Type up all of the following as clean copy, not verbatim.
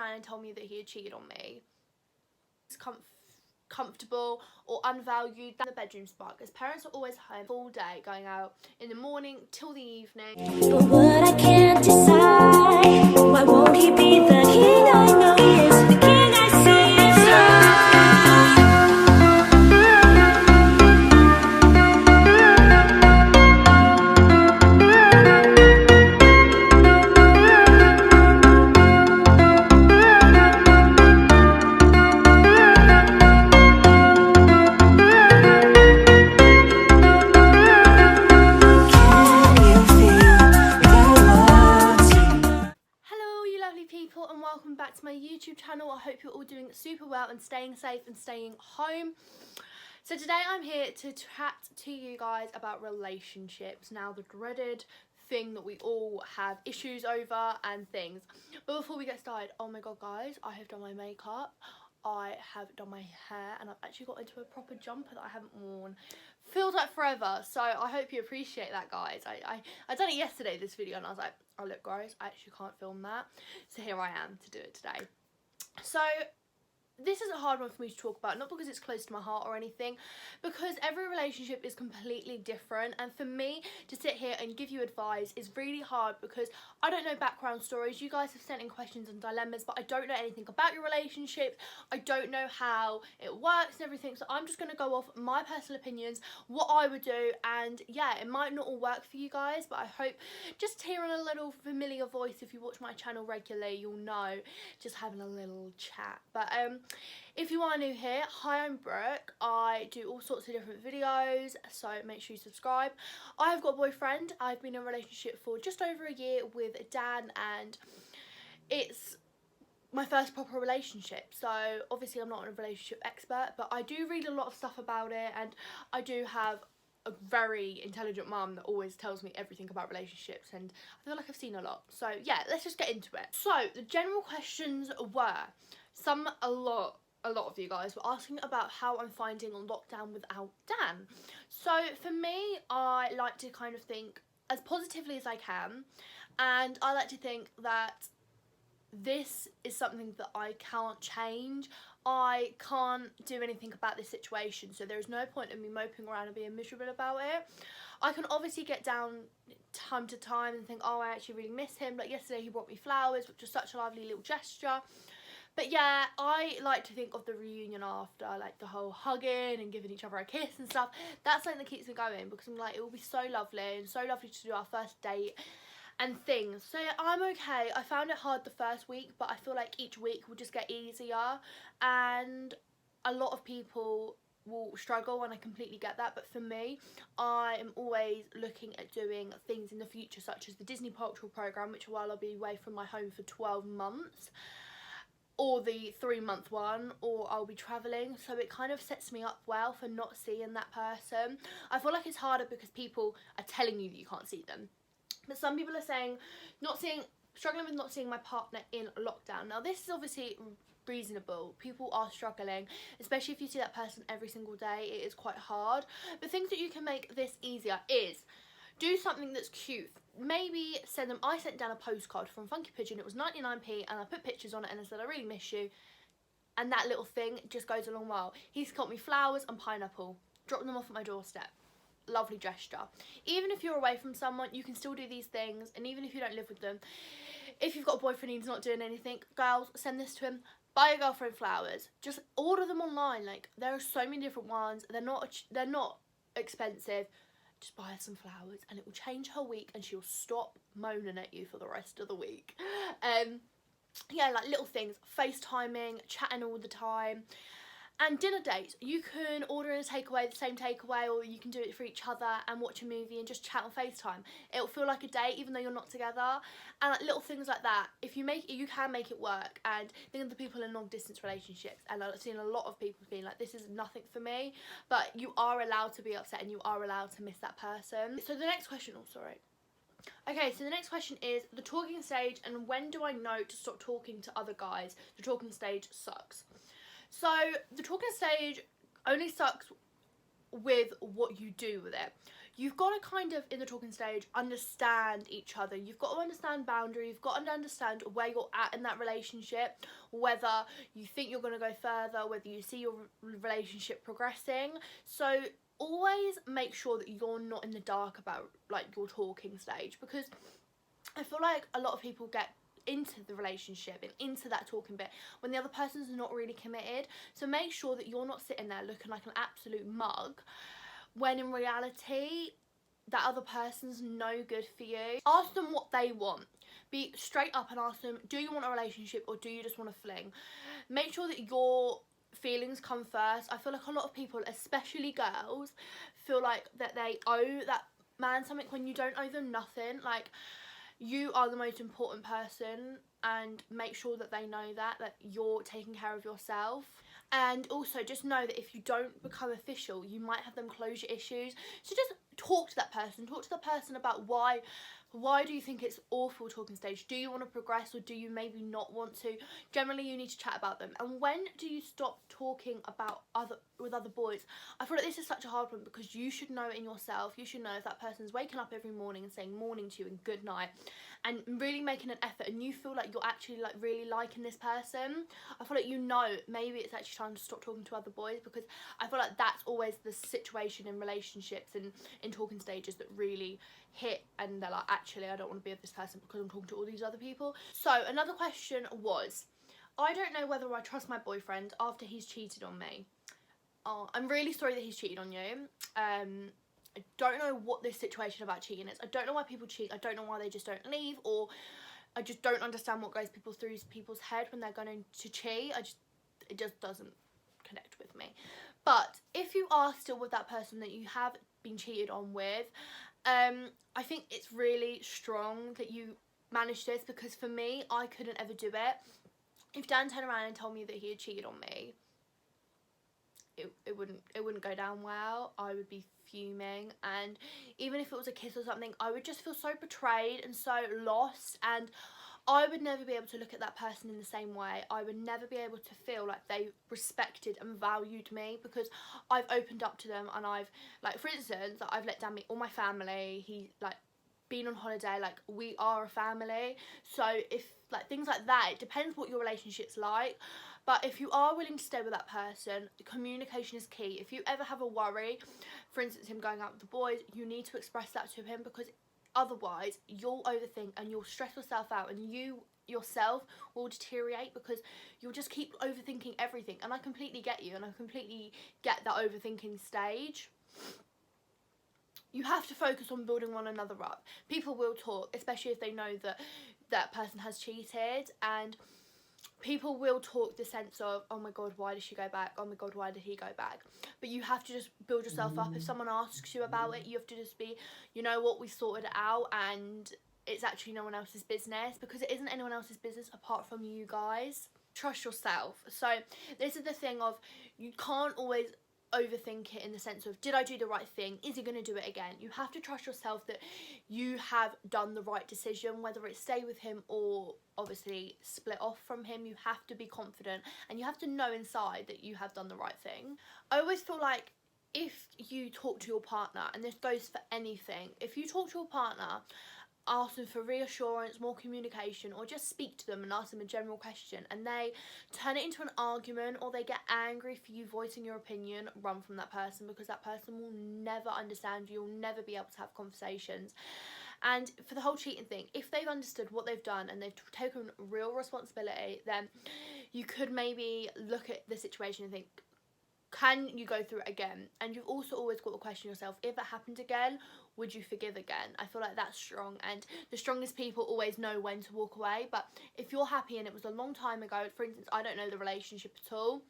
around and told me that he had cheated on me. It's comfortable or unvalued than the bedroom spark, as parents are always home all day, going out in the morning till the evening. But what I can't decide, why won't he be the king I know he is, the king I see and welcome back to my YouTube channel. I hope you're all doing super well and staying safe and staying home. So today I'm here to chat to you guys about relationships, now the dreaded thing that we all have issues over and things. But before we get started, oh my god guys, I have done my makeup, I have done my hair, and I've actually got into a proper jumper that I haven't worn. Feels like forever, so I hope you appreciate that, guys. I done it yesterday, this video, and I was like, oh look guys, I actually can't film that, so here I am to do it today. So this is a hard one for me to talk about, not because it's close to my heart or anything, because every relationship is completely different, and for me to sit here and give you advice is really hard because I don't know background stories. You guys have sent in questions and dilemmas, but I don't know anything about your relationship. I don't know how it works and everything, so I'm just going to go off my personal opinions, what I would do, and yeah, it might not all work for you guys, but I hope just hearing a little familiar voice, if you watch my channel regularly, you'll know, just having a little chat. But if you are new here, hi, I'm Brooke. I do all sorts of different videos, so make sure you subscribe. I have got a boyfriend. I've been in a relationship for just over a year with Dan, and it's my first proper relationship. So obviously I'm not a relationship expert, but I do read a lot of stuff about it, and I do have a very intelligent mum that always tells me everything about relationships, and I feel like I've seen a lot. So yeah, let's just get into it. So the general questions were, a lot of you guys were asking about how I'm finding lockdown without Dan. So for me, I like to kind of think as positively as I can, and I like to think that this is something that I can't change. I can't do anything about this situation, so there's no point in me moping around and being miserable about it. I can obviously get down time to time and think, oh, I actually really miss him. Like yesterday he brought me flowers, which was such a lovely little gesture. But yeah, I like to think of the reunion after, like the whole hugging and giving each other a kiss and stuff. That's something that keeps me going, because I'm like, it will be so lovely and so lovely to do our first date and things. So yeah, I'm okay. I found it hard the first week, but I feel like each week will just get easier, and a lot of people will struggle, and I completely get that. But for me, I am always looking at doing things in the future, such as the Disney Cultural Programme, which while I'll be away from my home for 12 months, or the 3-month one, or I'll be travelling, so it kind of sets me up well for not seeing that person. I feel like it's harder because people are telling you that you can't see them, but some people are saying struggling with not seeing my partner in lockdown. Now this is obviously reasonable. People are struggling, especially if you see that person every single day. It is quite hard, but things that you can make this easier is do something that's cute. Maybe send them. I sent down a postcard from Funky Pigeon. It was 99p, and I put pictures on it and I said, I really miss you. And that little thing just goes a long while. He's got me flowers and pineapple. Drop them off at my doorstep. Lovely gesture. Even if you're away from someone, you can still do these things. And even if you don't live with them, if you've got a boyfriend and he's not doing anything, girls, send this to him. Buy your girlfriend flowers. Just order them online. Like, there are so many different ones. They're not expensive. Just buy her some flowers and it will change her week, and she'll stop moaning at you for the rest of the week. Yeah, like little things, FaceTiming, chatting all the time. And dinner dates, you can order in a takeaway, the same takeaway, or you can do it for each other and watch a movie and just chat on FaceTime. It'll feel like a date even though you're not together. And like little things like that, if you make it, you can make it work. And think of the people in long distance relationships, and I've seen a lot of people being like, this is nothing for me, but you are allowed to be upset and you are allowed to miss that person. So the next question, okay, so the next question is the talking stage, and when do I know to stop talking to other guys? The talking stage sucks. So the talking stage only sucks with what you do with it. You've got to kind of, in the talking stage, understand each other. You've got to understand boundaries. You've got to understand where you're at in that relationship, whether you think you're going to go further, whether you see your relationship progressing. So always make sure that you're not in the dark about like your talking stage, because I feel like a lot of people get into the relationship and into that talking bit when the other person's not really committed. So make sure that you're not sitting there looking like an absolute mug when in reality that other person's no good for you. Ask them what they want. Be straight up and ask them, do you want a relationship or do you just want to fling? Make sure that your feelings come first. I feel like a lot of people, especially girls, feel like that they owe that man something when you don't owe them nothing. Like, you are the most important person, and make sure that they know that you're taking care of yourself. And also just know that if you don't become official, you might have them closure issues. So just talk to that person about why do you think it's awful talking stage? Do you want to progress or do you maybe not want to? Generally, you need to chat about them. And when do you stop talking about with other boys? I feel like this is such a hard one, because you should know it in yourself. You should know if that person's waking up every morning and saying morning to you and good night and really making an effort, and you feel like you're actually like really liking this person. I feel like, you know, maybe it's actually time to stop talking to other boys, because I feel like that's always the situation in relationships and in talking stages that really hit, and they're like, actually I don't want to be with this person because I'm talking to all these other people. So another question was, I don't know whether I trust my boyfriend after he's cheated on me. Oh, I'm really sorry that he's cheated on you. I don't know what this situation about cheating is. I don't know why people cheat. I don't know why they just don't leave, or I just don't understand what goes through people's head when they're going to cheat. It just doesn't connect with me. But if you are still with that person that you have been cheated on with, I think it's really strong that you managed this, because for me, I couldn't ever do it. If Dan turned around and told me that he had cheated on me, it wouldn't go down well. I would be fuming, and even if it was a kiss or something, I would just feel so betrayed and so lost, and I would never be able to look at that person in the same way. I would never be able to feel like they respected and valued me, because I've opened up to them, and I've, like, for instance, I've let Dan meet all my family. He, like, been on holiday, like, we are a family. So if, like, things like that, it depends what your relationship's like. But if you are willing to stay with that person, communication is key. If you ever have a worry, for instance, him going out with the boys, you need to express that to him, because otherwise you'll overthink and you'll stress yourself out, and you yourself will deteriorate because you'll just keep overthinking everything. And I completely get you, and I completely get that overthinking stage. You have to focus on building one another up. People will talk, especially if they know that that person has cheated, and people will talk the sense of, oh my god, why did she go back? Oh my god, why did he go back? But you have to just build yourself up. If someone asks you about it, you have to just be, you know what, we sorted it out, and it's actually no one else's business, because it isn't anyone else's business apart from you guys. Trust yourself. So this is the thing of, you can't always overthink it in the sense of, did I do the right thing? Is he going to do it again? You have to trust yourself that you have done the right decision, whether it's stay with him or obviously split off from him. You have to be confident, and you have to know inside that you have done the right thing. I always feel like if you talk to your partner, and this goes for anything, if you talk to your partner, ask them for reassurance, more communication, or just speak to them and ask them a general question, and they turn it into an argument, or they get angry for you voicing your opinion, run from that person, because that person will never understand you. You'll never be able to have conversations. And for the whole cheating thing, if they've understood what they've done and they've taken real responsibility, then you could maybe look at the situation and think, can you go through it again? And you've also always got to question yourself, if it happened again, would you forgive again? I feel like that's strong, and the strongest people always know when to walk away. But if you're happy and it was a long time ago, for instance, I don't know the relationship at all,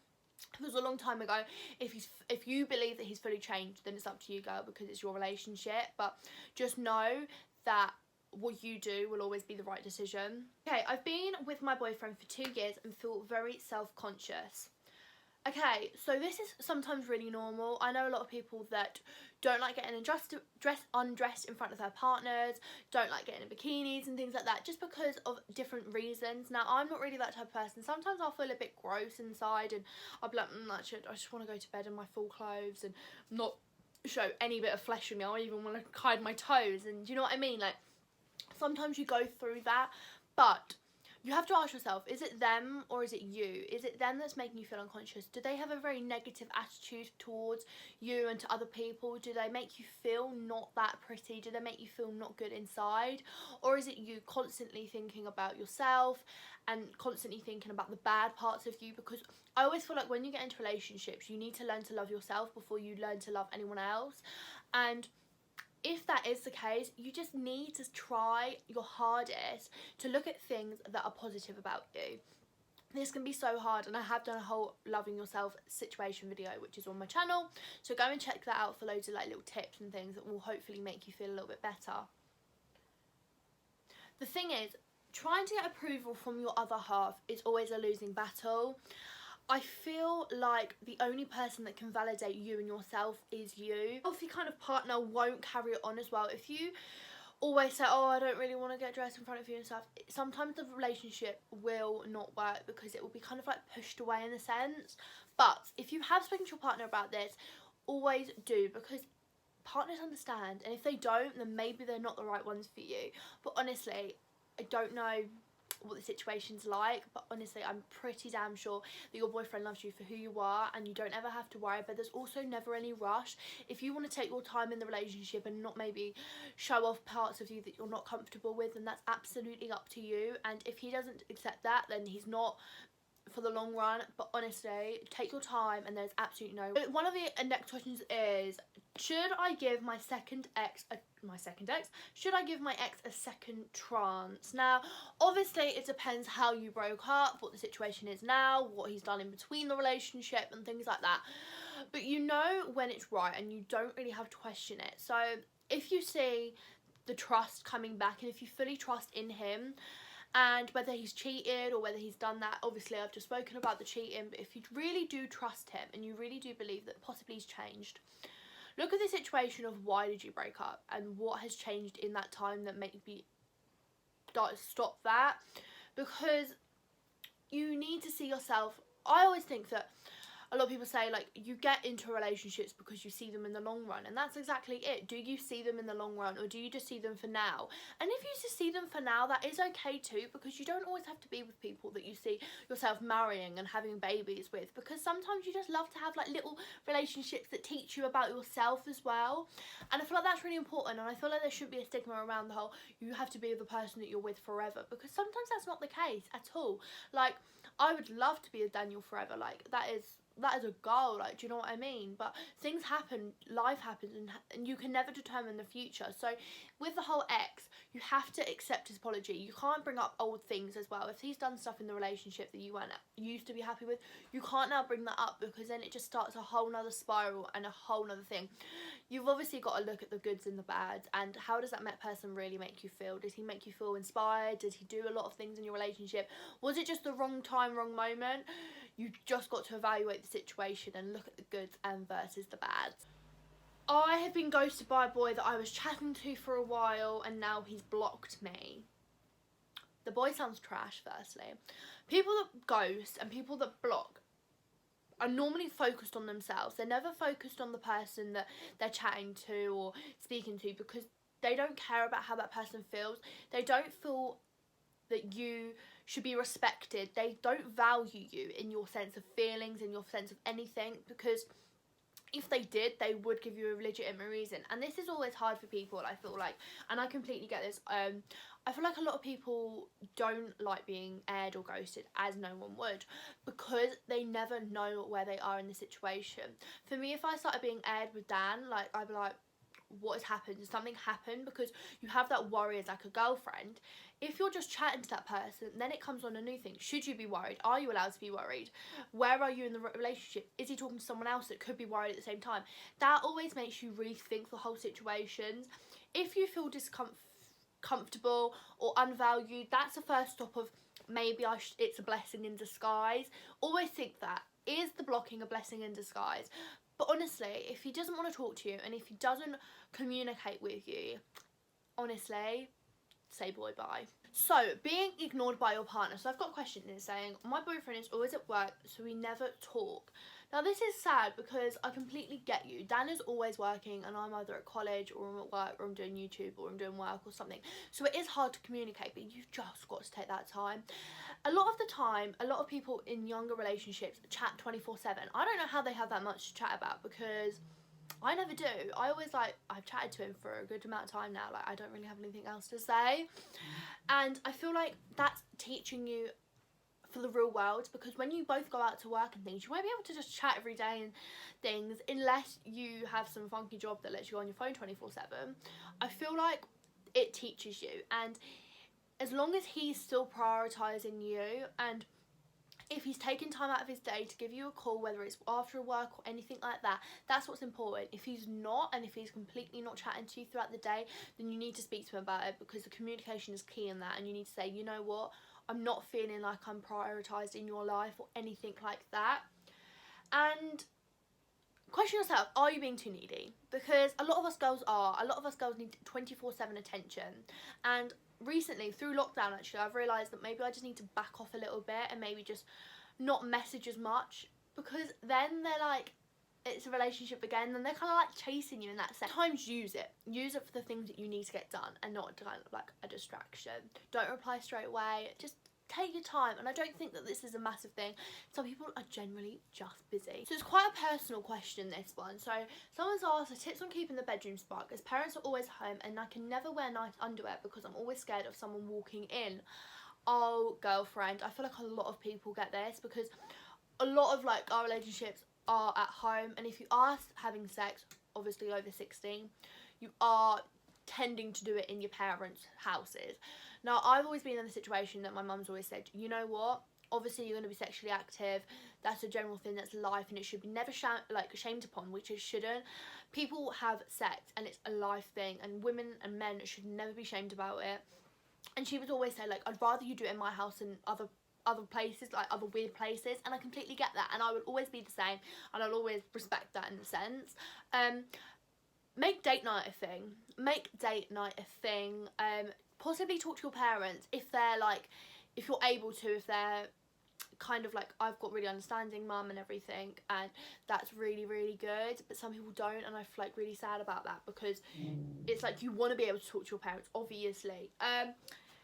if it was a long time ago, if you believe that he's fully changed, then it's up to you, girl, because it's your relationship. But just know that what you do will always be the right decision. Okay, I've been with my boyfriend for 2 years and feel very self-conscious. Okay, so this is sometimes really normal. I know a lot of people that don't like getting undressed in front of their partners, don't like getting in bikinis and things like that, just because of different reasons. Now, I'm not really that type of person. Sometimes I'll feel a bit gross inside, and I'll be like, actually, I just want to go to bed in my full clothes and not show any bit of flesh in me. I don't even want to hide my toes. And do you know what I mean? Like, sometimes you go through that, but you have to ask yourself, is it them or is it you? Is it them that's making you feel unconscious? Do they have a very negative attitude towards you and to other people? Do they make you feel not that pretty? Do they make you feel not good inside? Or is it you constantly thinking about yourself and constantly thinking about the bad parts of you? Because I always feel like when you get into relationships, you need to learn to love yourself before you learn to love anyone else. And if that is the case, you just need to try your hardest to look at things that are positive about you. This can be so hard, and I have done a whole loving yourself situation video which is on my channel, so go and check that out for loads of like little tips and things that will hopefully make you feel a little bit better. The thing is, trying to get approval from your other half is always a losing battle. I feel like the only person that can validate you and yourself is you. A healthy kind of partner won't carry it on as well. If you always say, oh, I don't really want to get dressed in front of you and stuff, sometimes the relationship will not work because it will be kind of like pushed away in a sense. But if you have spoken to your partner about this, always do, because partners understand, and if they don't, then maybe they're not the right ones for you. But honestly, I don't know what the situation's like, but honestly I'm pretty damn sure that your boyfriend loves you for who you are, and you don't ever have to worry. But there's also never any rush. If you want to take your time in the relationship and not maybe show off parts of you that you're not comfortable with, then that's absolutely up to you. And if he doesn't accept that, then he's not for the long run. But honestly, take your time, and there's absolutely no. One of the next questions is, should I give my second ex should I give my ex a second chance? Now obviously it depends how you broke up, what the situation is now, what he's done in between the relationship and things like that, but you know when it's right and you don't really have to question it. So if you see the trust coming back, and if you fully trust in him, and whether he's cheated or whether he's done that, obviously I've just spoken about the cheating, but if you really do trust him and you really do believe that possibly he's changed, look at the situation of why did you break up and what has changed in that time that maybe stop that. Because you need to see yourself. I always think that a lot of people say, like, you get into relationships because you see them in the long run, and that's exactly it. Do you see them in the long run, or do you just see them for now? And if you just see them for now, that is okay too, because you don't always have to be with people that you see yourself marrying and having babies with, because sometimes you just love to have like little relationships that teach you about yourself as well. And I feel like that's really important, and I feel like there should be a stigma around the whole you have to be with the person that you're with forever, because sometimes that's not the case at all. Like, I would love to be with Daniel forever, like that is a goal, like, do you know what I mean? But things happen, life happens, and you can never determine the future. So with the whole ex, you have to accept his apology. You can't bring up old things as well. If he's done stuff in the relationship that you weren't used to be happy with, you can't now bring that up, because then it just starts a whole nother spiral and a whole nother thing. You've obviously got to look at the goods and the bads, and how does that person really make you feel? Does he make you feel inspired? Did he do a lot of things in your relationship? Was it just the wrong time, wrong moment? You just got to evaluate the situation and look at the goods and versus the bads. I have been ghosted by a boy that I was chatting to for a while, and now he's blocked me. The boy sounds trash, firstly. People that ghost and people that block are normally focused on themselves. They're never focused on the person that they're chatting to or speaking to, because they don't care about how that person feels. They don't feel that you should be respected. They don't value you in your sense of feelings, in your sense of anything, because if they did, they would give you a legitimate reason. And this is always hard for people, I feel like, and I completely get this. I feel like a lot of people don't like being aired or ghosted, as no one would, because they never know where they are in the situation. For me, if I started being aired with Dan, like, I'd be like, what has happened? Did something happen? Because you have that worry as like a girlfriend. If you're just chatting to that person, then it comes on a new thing. Should you be worried? Are you allowed to be worried? Where are you in the relationship? Is he talking to someone else that could be worried at the same time? That always makes you rethink the whole situations. If you feel comfortable or unvalued, that's the first stop of maybe it's a blessing in disguise. Always think that. Is the blocking a blessing in disguise? But honestly, if he doesn't want to talk to you and if he doesn't communicate with you, honestly, say boy bye. So, being ignored by your partner. So I've got a question here saying, my boyfriend is always at work, so we never talk. Now this is sad because I completely get you. Dan is always working and I'm either at college or I'm at work or I'm doing YouTube or I'm doing work or something. So it is hard to communicate, but you've just got to take that time. A lot of the time, a lot of people in younger relationships chat 24/7. I don't know how they have that much to chat about because I never do. I always I've chatted to him for a good amount of time now. Like, I don't really have anything else to say. And I feel like that's teaching you for the real world, because when you both go out to work and things, you won't be able to just chat every day and things unless you have some funky job that lets you go on your phone 24/7. I feel like it teaches you, and as long as he's still prioritising you, and if he's taking time out of his day to give you a call, whether it's after work or anything like that, that's what's important. If he's not, and if he's completely not chatting to you throughout the day, then you need to speak to him about it, because the communication is key in that. And you need to say, you know what, I'm not feeling like I'm prioritised in your life or anything like that. And question yourself, are you being too needy? Because a lot of us girls are. A lot of us girls need 24/7 attention. And recently, through lockdown actually, I've realised that maybe I just need to back off a little bit and maybe just not message as much, because then they're like, it's a relationship again, and they're kind of like chasing you in that sense. Sometimes use it for the things that you need to get done and not kind of like a distraction. Don't reply straight away, just take your time. And I don't think that this is a massive thing. Some people are generally just busy. So it's quite a personal question, this one. So someone's asked, the tips on keeping the bedroom spark, as parents are always home and I can never wear nice underwear because I'm always scared of someone walking in. Oh, girlfriend, I feel like a lot of people get this, because a lot of like our relationships are at home, and if you are having sex, obviously over 16, you are tending to do it in your parents' houses. Now, I've always been in the situation that my mum's always said, you know what, obviously you're going to be sexually active, that's a general thing, that's life, and it should be never shamed upon, which it shouldn't. People have sex and it's a life thing, and women and men should never be shamed about it. And she would always say, like, I'd rather you do it in my house than other places, like other weird places. And I completely get that, and I would always be the same, and I'll always respect that in a sense. Make date night a thing. Possibly talk to your parents if they're like, if you're able to, if they're kind of like, I've got really understanding mum and everything, and that's really, really good. But some people don't, and I feel like really sad about that, because it's like you want to be able to talk to your parents, obviously.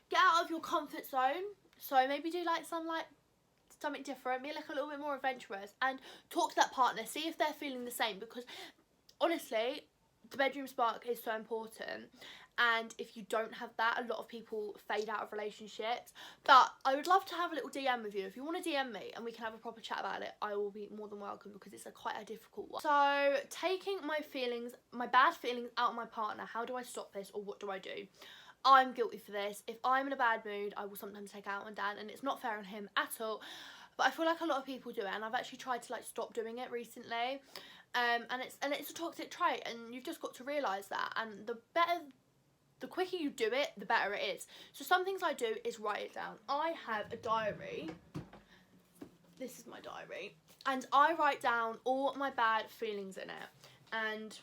Get out of your comfort zone. So maybe do like something different, be like a little bit more adventurous, and talk to that partner, see if they're feeling the same, because honestly, the bedroom spark is so important. And if you don't have that, a lot of people fade out of relationships. But I would love to have a little DM with you. If you want to DM me and we can have a proper chat about it, I will be more than welcome, because it's quite a difficult one. So, taking my bad feelings out of my partner, how do I stop this, or what do I do? I'm guilty for this. If I'm in a bad mood, I will sometimes take out on Dan, and it's not fair on him at all. But I feel like a lot of people do it, and I've actually tried to like stop doing it recently. And it's a toxic trait, and you've just got to realise that. And the quicker you do it, the better it is. So some things I do is write it down. I have a diary. This is my diary. And I write down all my bad feelings in it. And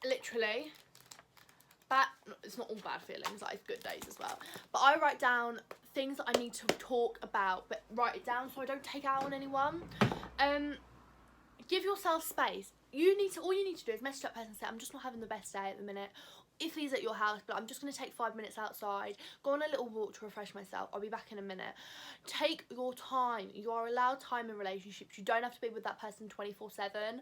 literally, it's not all bad feelings, like good days as well. But I write down things that I need to talk about, but write it down so I don't take out on anyone. Give yourself space. All you need to do is message that person and say, I'm just not having the best day at the minute. If he's at your house, but I'm just going to take 5 minutes outside, go on a little walk to refresh myself, I'll be back in a minute. Take your time. You are allowed time in relationships. You don't have to be with that person 24/7.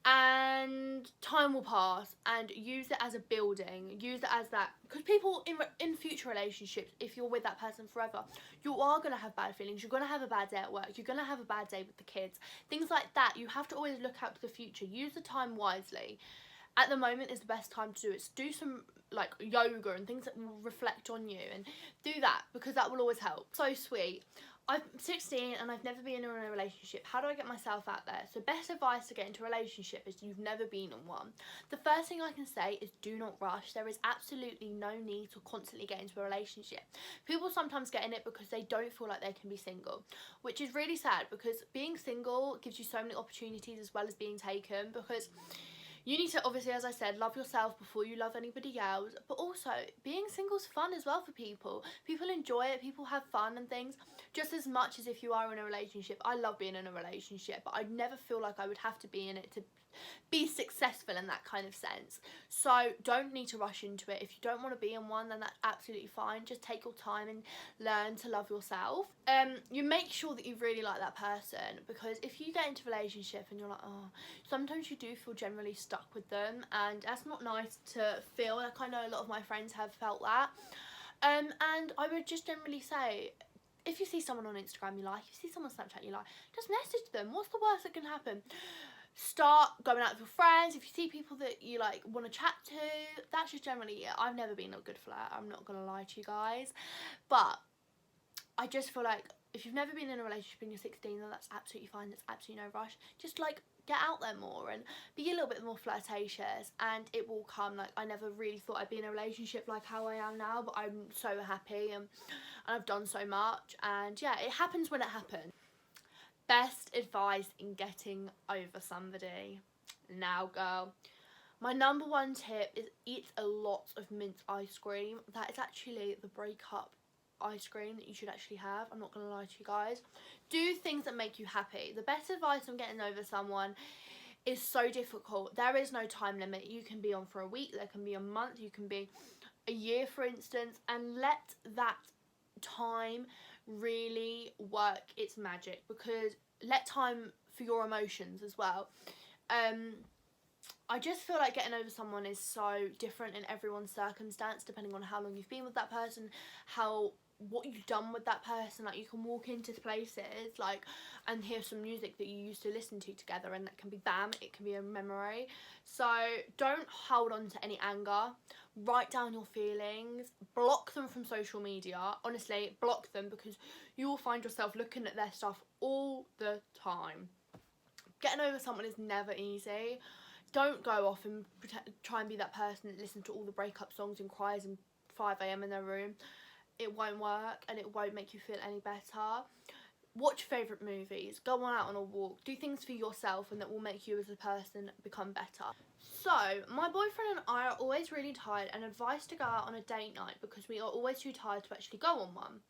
And time will pass, and use it as a building, use it as that, because people in future relationships, if you're with that person forever, you are going to have bad feelings, you're going to have a bad day at work, you're going to have a bad day with the kids, things like that. You have to always look out to the future. Use the time wisely. At the moment is the best time to do it. So do some like yoga and things that will reflect on you, and do that, because that will always help. So sweet. I'm 16 and I've never been in a relationship. How do I get myself out there? So best advice to get into a relationship is you've never been in one. The first thing I can say is do not rush. There is absolutely no need to constantly get into a relationship. People sometimes get in it because they don't feel like they can be single, which is really sad, because being single gives you so many opportunities as well as being taken, because You need to, obviously, as I said, love yourself before you love anybody else. But also, being single's fun as well for people. People enjoy it. People have fun and things just as much as if you are in a relationship. I love being in a relationship, but I'd never feel like I would have to be in it to be successful in that kind of sense. So don't need to rush into it. If you don't want to be in one, then that's absolutely fine. Just take your time and learn to love yourself. You make sure that you really like that person, because if you get into a relationship and you're like, oh, sometimes you do feel generally stuck with them, and that's not nice to feel. Like, I know a lot of my friends have felt that. And I would just generally say, if you see someone on Instagram you like, if you see someone on Snapchat you like, just message them. What's the worst that can happen? Start going out with your friends. If you see people that you like want to chat to, that's just generally it. I've never been a good flirt, I'm not gonna lie to you guys, but I just feel like if you've never been in a relationship and you're 16, then that's absolutely fine. There's absolutely no rush. Just like get out there more and be a little bit more flirtatious, and it will come. Like, I never really thought I'd be in a relationship like how I am now, but I'm so happy, and I've done so much, and yeah, it happens when it happens. Best advice in getting over somebody. Now, girl, my number one tip is eat a lot of mint ice cream. That is actually the breakup ice cream that you should actually have. I'm not gonna lie to you guys. Do things that make you happy. The best advice on getting over someone is so difficult. There is no time limit. You can be on for a week, there can be a month, you can be a year, for instance, and let that time really work its magic, because let time for your emotions as well. I just feel like getting over someone is so different in everyone's circumstance, depending on how long you've been with that person, what you've done with that person. Like, you can walk into places like and hear some music that you used to listen to together, and that can be bam, it can be a memory. So don't hold on to any anger. Write down your feelings, block them from social media. Honestly, block them, because you will find yourself looking at their stuff all the time. Getting over someone is never easy. Don't go off and try and be that person that listens to all the breakup songs and cries at 5 AM in their room. It won't work, and it won't make you feel any better. Watch favourite movies, go out on a walk, do things for yourself, and that will make you as a person become better. So, my boyfriend and I are always really tired and advised to go out on a date night because we are always too tired to actually go on one.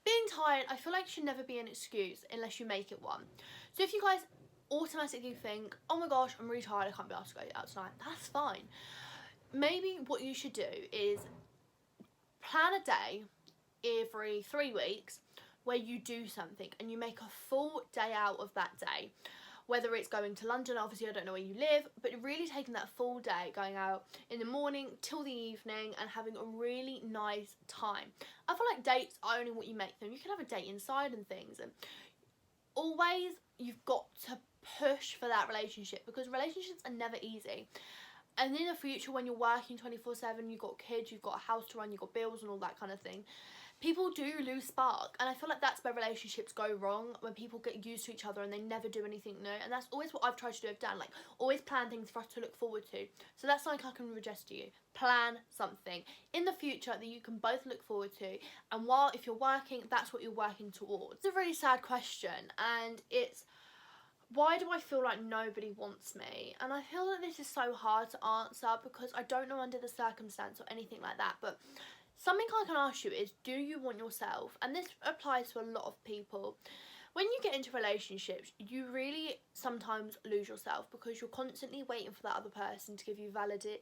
Being tired, I feel like, should never be an excuse unless you make it one. So if you guys automatically think, oh my gosh, I'm really tired, I can't be asked to go out tonight, that's fine. Maybe what you should do is plan a day every 3 weeks where you do something and you make a full day out of that day. Whether it's going to London, obviously I don't know where you live, but really taking that full day, going out in the morning till the evening and having a really nice time. I feel like dates are only what you make them. You can have a date inside and things, and always you've got to push for that relationship, because relationships are never easy. And in the future, when you're working 24/7, you've got kids, you've got a house to run, you've got bills and all that kind of thing, people do lose spark. And I feel like that's where relationships go wrong, when people get used to each other and they never do anything new. And that's always what I've tried to do with Dan, like always plan things for us to look forward to. So that's something I can suggest to you. Plan something in the future that you can both look forward to, and while if you're working, that's what you're working towards. It's a really sad question, and it's, why do I feel like nobody wants me? And I feel that this is so hard to answer, because I don't know under the circumstance or anything like that, but something I can ask you is, do you want yourself? And this applies to a lot of people. When you get into relationships, you really sometimes lose yourself, because you're constantly waiting for that other person to give you validity.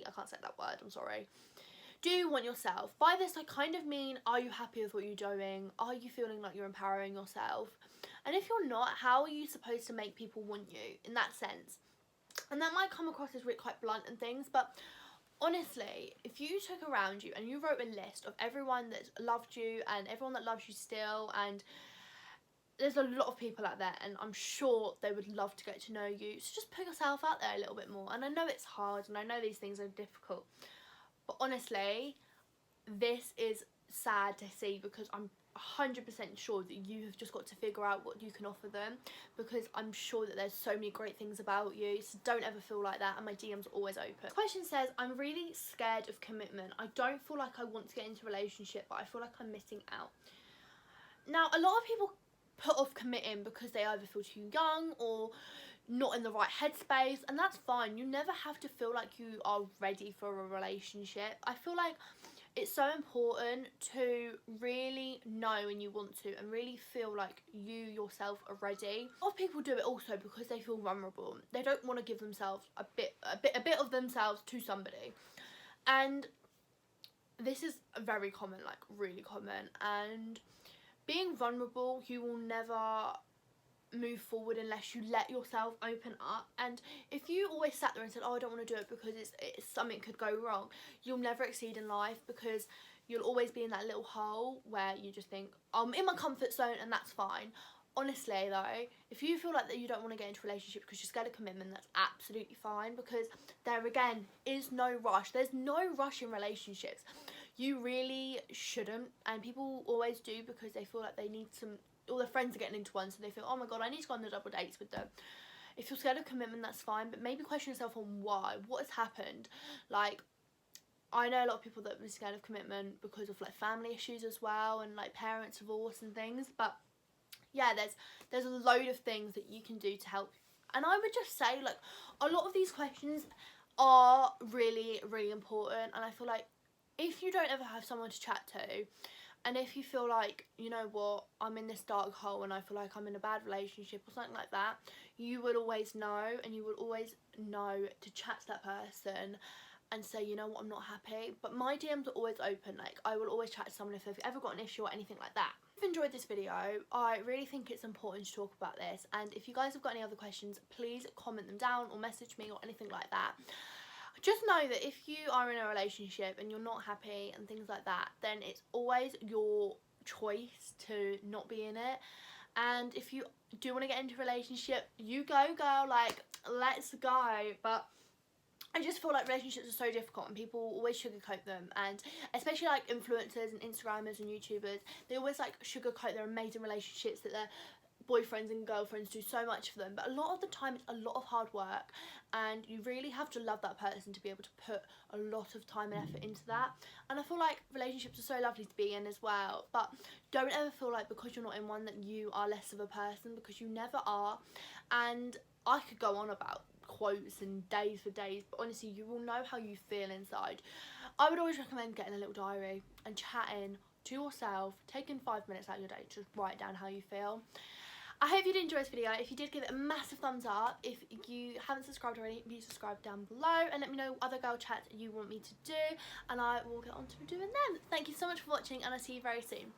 I can't say that word, I'm sorry. Do you want yourself? By this I kind of mean, are you happy with what you're doing? Are you feeling like you're empowering yourself? And if you're not, how are you supposed to make people want you in that sense? And that might come across as really quite blunt and things, but honestly, if you took around you and you wrote a list of everyone that's loved you and everyone that loves you still, and there's a lot of people out there, and I'm sure they would love to get to know you, so just put yourself out there a little bit more. And I know it's hard, and I know these things are difficult, but honestly, this is sad to see, because I'm 100% sure that you have just got to figure out what you can offer them, because I'm sure that there's so many great things about you. So don't ever feel like that, and my DM's are always open. The question says, I'm really scared of commitment. I don't feel like I want to get into a relationship, but I feel like I'm missing out. Now, a lot of people put off committing because they either feel too young, or not in the right headspace, and that's fine. You never have to feel like you are ready for a relationship. I feel like it's so important to really know when you want to and really feel like you yourself are ready. A lot of people do it also because they feel vulnerable. They don't want to give themselves a bit of themselves to somebody, and this is very common, like really common. And being vulnerable, you will never move forward unless you let yourself open up. And if you always sat there and said, oh, I don't want to do it because it's something could go wrong, you'll never exceed in life, because you'll always be in that little hole where you just think, I'm in my comfort zone and that's fine. Honestly though, if you feel like that you don't want to get into a relationship because you're scared of commitment, that's absolutely fine, because there again is no rush. There's no rush in relationships. You really shouldn't, and people always do because they feel like they need all their friends are getting into one, so they feel, oh my god, I need to go on the double dates with them. If you're scared of commitment, that's fine, but maybe question yourself on why. What has happened? Like, I know a lot of people that are scared of commitment because of like family issues as well, and like parents' divorce and things, but yeah, there's a load of things that you can do to help. And I would just say, like, a lot of these questions are really, really important, and I feel like if you don't ever have someone to chat to, and if you feel like, you know what, I'm in this dark hole and I feel like I'm in a bad relationship or something like that, you would always know, and you would always know to chat to that person and say, you know what, I'm not happy. But my DMs are always open. Like, I will always chat to someone if they've ever got an issue or anything like that. If you've enjoyed this video, I really think it's important to talk about this, and if you guys have got any other questions, please comment them down or message me or anything like that. Just know that if you are in a relationship and you're not happy and things like that, then it's always your choice to not be in it. And if you do want to get into a relationship, you go girl, like, let's go. But I just feel like relationships are so difficult and people always sugarcoat them, and especially like influencers and Instagrammers and YouTubers, they always like sugarcoat their amazing relationships, that their boyfriends and girlfriends do so much for them, but a lot of the time it's a lot of hard work, and you really have to love that person to be able to put a lot of time and effort into that. And I feel like relationships are so lovely to be in as well, but don't ever feel like because you're not in one that you are less of a person, because you never are. And I could go on about quotes and days for days, but honestly, you will know how you feel inside. I would always recommend getting a little diary and chatting to yourself, taking 5 minutes out of your day to just write down how you feel. I hope you did enjoy this video. If you did, give it a massive thumbs up. If you haven't subscribed already, please subscribe down below and let me know what other girl chats you want me to do, and I will get on to doing them. Thank you so much for watching, and I'll see you very soon.